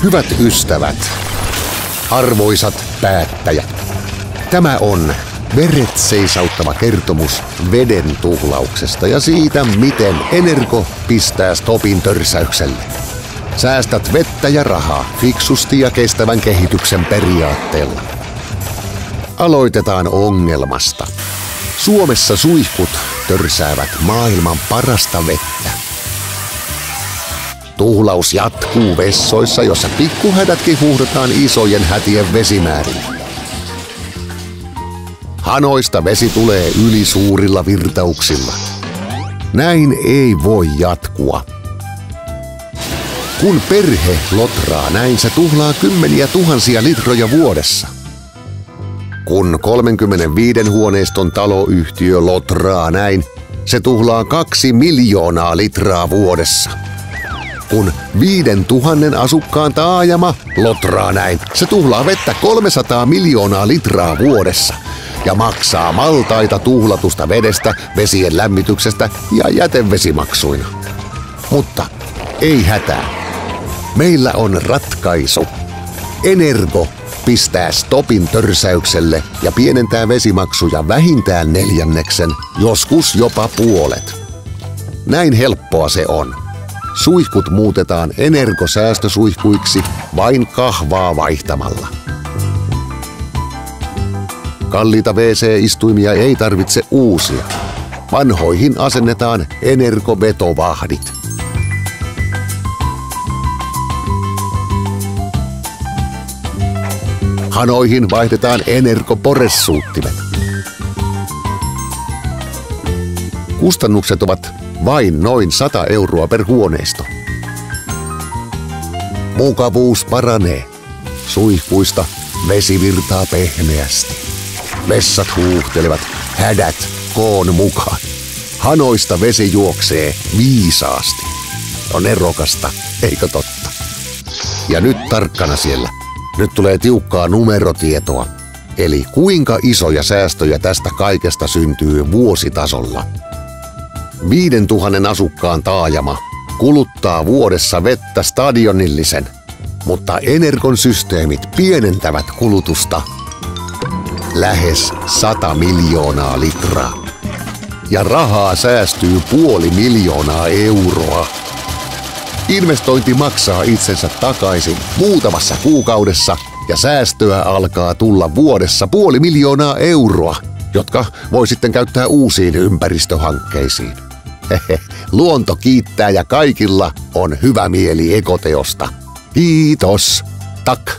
Hyvät ystävät, arvoisat päättäjät, tämä on veret seisauttava kertomus veden tuhlauksesta ja siitä, miten Energo pistää stopin törsäykselle. Säästät vettä ja rahaa fiksusti ja kestävän kehityksen periaatteella. Aloitetaan ongelmasta. Suomessa suihkut törsäävät maailman parasta vettä. Tuhlaus jatkuu vessoissa, jossa pikkuhädätkin huuhdotaan isojen hätien vesimäärin. Hanoista vesi tulee ylisuurilla virtauksilla. Näin ei voi jatkua. Kun perhe lotraa näin, se tuhlaa kymmeniä tuhansia litroja vuodessa. Kun 35 huoneiston taloyhtiö lotraa näin, se tuhlaa 2 miljoonaa litraa vuodessa. Kun 5000 asukkaan taajama lotraa näin, se tuhlaa vettä 300 miljoonaa litraa vuodessa ja maksaa maltaita tuhlatusta vedestä, vesien lämmityksestä ja jätevesimaksuina. Mutta ei hätää. Meillä on ratkaisu. Energo pistää stopin törsäykselle ja pienentää vesimaksuja vähintään 1/4, joskus jopa puolet. Näin helppoa se on. Suihkut muutetaan Energo-säästösuihkuiksi vain kahvaa vaihtamalla. Kalliita WC-istuimia ei tarvitse uusia. Vanhoihin asennetaan Energo-vetovahdit. Hanoihin vaihdetaan Energo-poressuuttimet. Kustannukset ovat vain noin 100 euroa per huoneisto. Mukavuus paranee. Suihkuista vesi virtaa pehmeästi. Vessat huuhtelevat hädät koon mukaan. Hanoista vesi juoksee viisaasti. On erokasta, eikö totta? Ja nyt tarkkana siellä. Nyt tulee tiukkaa numerotietoa. Eli kuinka isoja säästöjä tästä kaikesta syntyy vuositasolla. 5000 asukkaan taajama kuluttaa vuodessa vettä stadionillisen, mutta Energon systeemit pienentävät kulutusta lähes 100 miljoonaa litraa. Ja rahaa säästyy 500 000 euroa. Investointi maksaa itsensä takaisin muutamassa kuukaudessa ja säästöä alkaa tulla vuodessa 500 000 euroa, jotka voi sitten käyttää uusiin ympäristöhankkeisiin. Luonto kiittää ja kaikilla on hyvä mieli ekoteosta. Kiitos! Tak!